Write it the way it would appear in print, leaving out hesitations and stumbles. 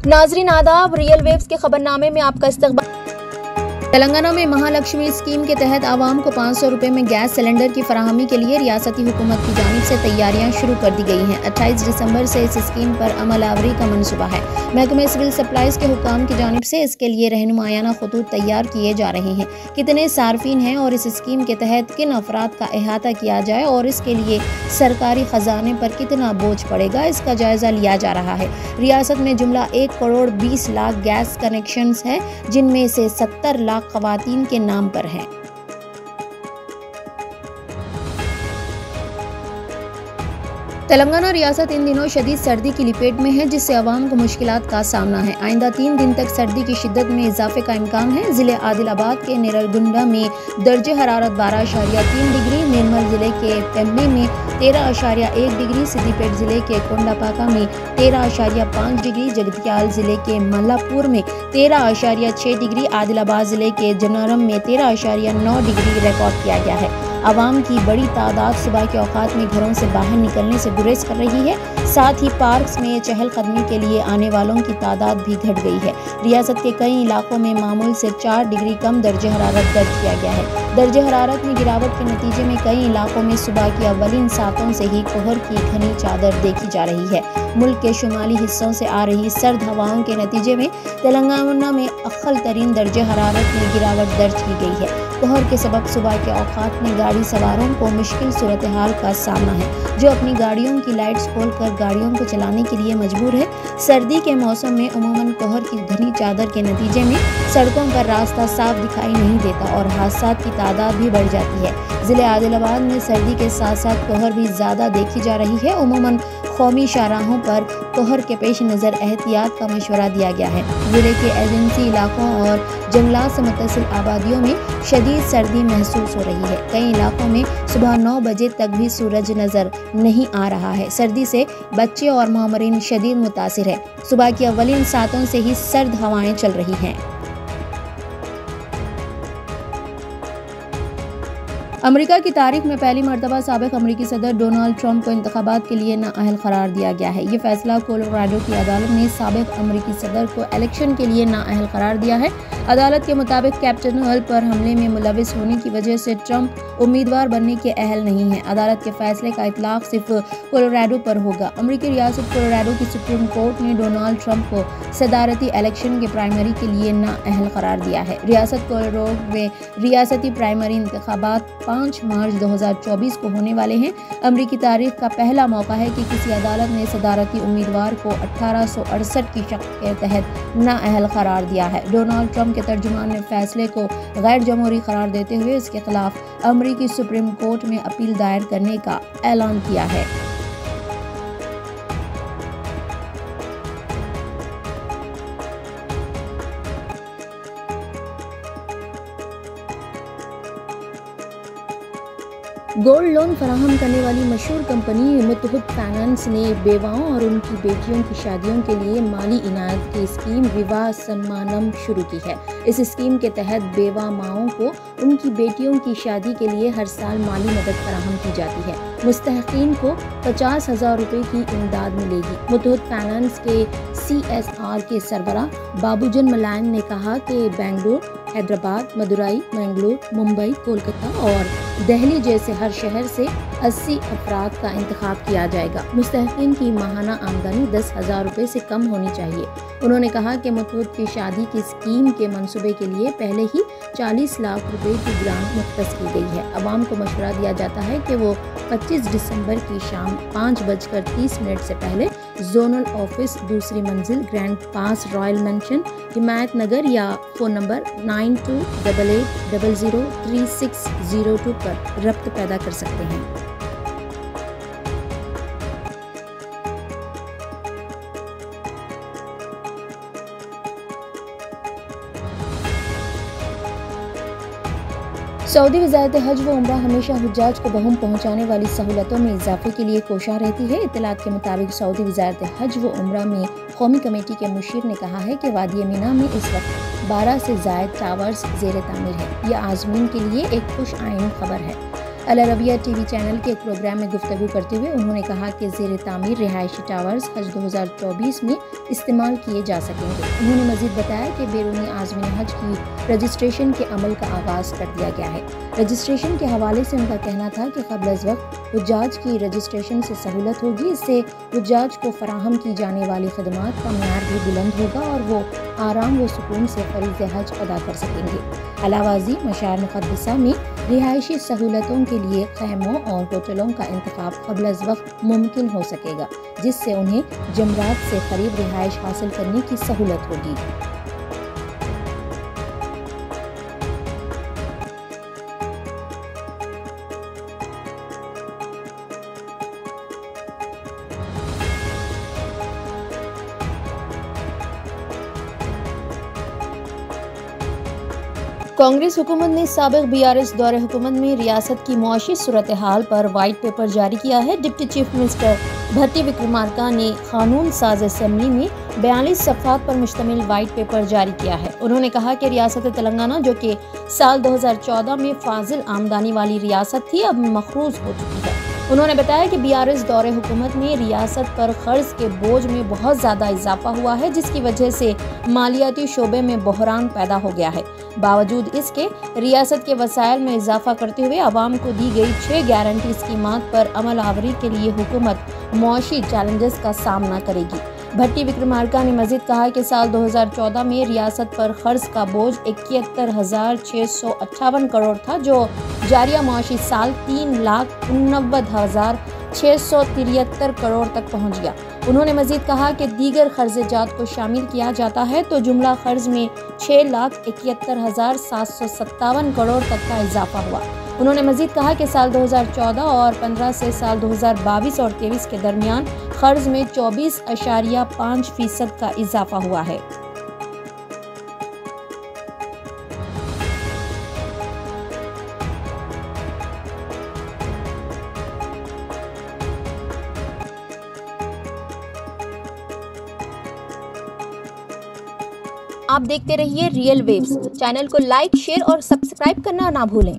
नाजरीन आदाब, real waves के खबरनामे में आपका इस्तकबाल। तेलंगाना में महालक्ष्मी स्कीम के तहत आवाम को 500 रुपए में गैस सिलेंडर की फराहमी के लिए रियासती हुकूमत की जानिब से तैयारियां शुरू कर दी गई हैं। 28 दिसंबर से इस स्कीम पर अमल आवरी का मनसूबा है। महकमे सिविल सप्लाईज के हुकाम की जानिब से इसके लिए रहनुमायाना खतूत तैयार किए जा रहे हैं। कितने सार्फिन हैं और इस स्कीम के तहत किन अफराद का अहाता किया जाए और इसके लिए सरकारी खजाने पर कितना बोझ पड़ेगा, इसका जायजा लिया जा रहा है। रियासत में जुमला 1 करोड़ 20 लाख गैस कनेक्शंस हैं, जिनमें से 70 लाख खवातीन के नाम पर हैं। तेलंगाना रियासत इन दिनों शदीद सर्दी की लपेट में है, जिससे अवाम को मुश्किलात का सामना है। आइंदा 3 दिन तक सर्दी की शिद्दत में इजाफे का इम्कान है। जिले आदिलाबाद के निरलगुंडा में दर्जे हरारत 12.3 डिग्री, निर्मल जिले के पेम्बे में 13.1 डिग्री, सिद्दीपेट जिले के कोंडापाका में 13.5 डिग्री, जगतियाल जिले के मल्लापुर में 13.6 डिग्री, आदिलाबाद जिले के जनरम में 13.9 डिग्री रिकॉर्ड किया गया है। आवाम की बड़ी तादाद सुबह के औकात में घरों से बाहर निकलने से गुरेज कर रही है। साथ ही पार्क्स में चहलकदमी के लिए आने वालों की तादाद भी घट गई है। रियासत के कई इलाकों में मामूल से 4 डिग्री कम दर्जे हरारत दर्ज किया गया है। दर्जे हरारत में गिरावट के नतीजे में कई इलाकों में सुबह की अव्वलीन सातों से ही कोहर की घनी चादर देखी जा रही है। मुल्क के शुमाली हिस्सों से आ रही सर्द हवाओं के नतीजे में तेलंगाना में अक्खल तरीन दर्जे हरारत में गिरावट दर्ज की गई है। कोहर के सबब सुबह के औकात में गाड़ी सवारों को मुश्किल सूरत हाल का सामना है, जो अपनी गाड़ियों की लाइट्स खोलकर गाड़ियों को चलाने के लिए मजबूर है। सर्दी के मौसम में उमूमन कोहर की घनी चादर के नतीजे में सड़कों पर रास्ता साफ दिखाई नहीं देता और हादसात की तादाद भी बढ़ जाती है। जिले आदिलाबाद में सर्दी के साथ साथ कोहर भी ज्यादा देखी जा रही है। उमूमन कौमी शाहराहों पर कोहर के पेश नज़र एहतियात का मशवरा दिया गया है। जिले के एजेंसी इलाकों और जंगलात से मुत्तसिल आबादियों में शदीद सर्दी महसूस हो रही है। कई इलाकों में सुबह 9 बजे तक भी सूरज नजर नहीं आ रहा है। सर्दी से बच्चे और मामरीन शदीद मुतासिर है। सुबह की अव्वलीन सातों से ही सर्द हवाएं चल रही हैं। अमेरिका की तारीख में पहली मरतबा साबिक अमेरिकी सदर डोनाल्ड ट्रंप को इंतखाबात के लिए नाअहल करार दिया गया है। ये फैसला कोलोराडो की अदालत ने साबिक अमेरिकी सदर को इलेक्शन के लिए नाअहल करार दिया है। अदालत के मुताबिक कैपिटल हिल पर हमले में मुलविस होने की वजह से ट्रंप उम्मीदवार बनने के अहल नहीं है। अदालत के फैसले का इतलाक सिर्फ कोलोराडो पर होगा। अमेरिकी रियासत कोलोराडो की सुप्रीम कोर्ट ने डोनाल्ड ट्रंप को सदारती इलेक्शन के प्राइमरी के लिए नाअहल करार दिया है। रियासत कोलोराडो में रियासती प्राइमरी इंतखाबात 5 मार्च 2024 को होने वाले हैं। अमेरिकी तारीख का पहला मौका है कि किसी अदालत ने सदारती उम्मीदवार को 1868 की शक्ल के तहत नाअहल करार दिया है। डोनाल्ड ट्रंप के तर्जुमान ने फैसले को गैर जमहूरी करार देते हुए इसके खिलाफ अमेरिकी सुप्रीम कोर्ट में अपील दायर करने का ऐलान किया है। गोल्ड लोन फराहम करने वाली मशहूर कंपनी मुतहद फाइनेंस ने बेवाओं और उनकी बेटियों की शादियों के लिए माली इनायत की स्कीम विवाह सम्मानम शुरू की है। इस स्कीम के तहत बेवा माओं को उनकी बेटियों की शादी के लिए हर साल माली मदद फराहम की जाती है। मुस्तहकीन को 50,000 रुपए की इमदाद मिलेगी। मुतहद फाइनेंस के CSR के सरबराह बाबूजन मलायन ने कहा कि बेंगलुरु, हैदराबाद, मदुरई, मैंगलोर, मुंबई, कोलकाता और दिल्ली जैसे हर शहर से 80 अफराद का इंतखाब किया जाएगा। मुस्तहकीन की माहाना आमदनी 10,000 रुपए से कम होनी चाहिए। उन्होंने कहा कि मुतहद की शादी की स्कीम के मंसूबे के लिए पहले ही 40 लाख रुपए की ग्रांट मुख्तस की गई है। अवाम को मशवरा दिया जाता है कि वो 25 दिसंबर की शाम 5:30 से पहले जोनल ऑफिस, दूसरी मंजिल, ग्रैंड पास, रॉयल मेंशन, हिमायत नगर या फ़ोन नंबर 9288003602 पर रब्त पैदा कर सकते हैं। सऊदी वज़ारत हज व उम्रा हमेशा हुज्जाज को बहम पहुँचाने वाली सहूलतों में इजाफे के लिए कोशा रहती है। इत्तलात के मुताबिक सऊदी वज़ारत हज व उम्रा में कौमी कमेटी के मुशीर ने कहा है कि वादी मीना में इस वक्त 12 से ज़ायद टावर्स ज़ेर तामीर है। यह आज़मीन के लिए एक खुश आइन खबर है। अल अरबिया टीवी चैनल के एक प्रोग्राम में गुफ्तगू करते हुए उन्होंने कहा कि ज़ेर तामीर रिहायशी टावर्स हज 2024 में इस्तेमाल किए जा सकेंगे। उन्होंने मजीद बताया कि बैरूनी आज़मीन हज की रजिस्ट्रेशन के अमल का आगाज़ कर दिया गया है। रजिस्ट्रेशन के हवाले से उनका कहना था कि क़ब्ल अज़ वक्त हुज्जाज की रजिस्ट्रेशन से सहूलत होगी। इससे हुज्जाज को फराहम की जाने वाली खदमात का मेयार भी बुलंद होगा और वो आराम व सुकून से फ़रीज़े हज अदा कर सकेंगे। अलावाज़ी मशार मुक़द्दसा में रिहायशी सहूलतों के लिए खैमों और होटलों का इंतखाब क़ब्ल अज़ वक्त मुमकिन हो सकेगा, जिससे उन्हें जमरात से करीब रिहाइश हासिल करने की सहूलत होगी। कांग्रेस हुकूमत ने साबिक़ BRS दौरे हुकूमत में रियासत की मुआशी सूरत हाल पर वाइट पेपर जारी किया है। डिप्टी चीफ मिनिस्टर भट्टी विक्रमार्का ने कानून साज असम्बली में 42 सफ़हात पर मुश्तमिल वाइट पेपर जारी किया है। उन्होंने कहा कि रियासत तेलंगाना, जो कि साल 2014 में फाजिल आमदनी वाली रियासत थी, अब मखरूज हो चुकी है। उन्होंने बताया कि BRS दौरे हुकूमत में रियासत पर कर्ज के बोझ में बहुत ज़्यादा इजाफा हुआ है, जिसकी वजह से मालियाती शोबे में बहरान पैदा हो गया है। बावजूद इसके रियासत के वसाइल में इजाफा करते हुए आवाम को दी गई 6 गारंटी स्कीमात पर अमल आवरी के लिए हुकूमत मुआशी चैलेंजेस का सामना करेगी। भट्टी विक्रमार्का ने मजीद कहा कि साल 2014 में रियासत पर कर्ज का बोझ 71,658 करोड़ था, जो जारिया मुआशी साल 3,89,673 करोड़ तक पहुंच गया। उन्होंने मजीद कहा कि दीगर कर्ज़जात को शामिल किया जाता है तो जुमला कर्ज में 6,71,757 करोड़ तक का इजाफा हुआ। उन्होंने मजीद कहा कि साल 2014 और 15 से साल 2022 और 23 के दरमियान कर्ज में 24.5% का इजाफा हुआ है। आप देखते रहिए रियल वेव्स। चैनल को लाइक, शेयर और सब्सक्राइब करना ना भूलें।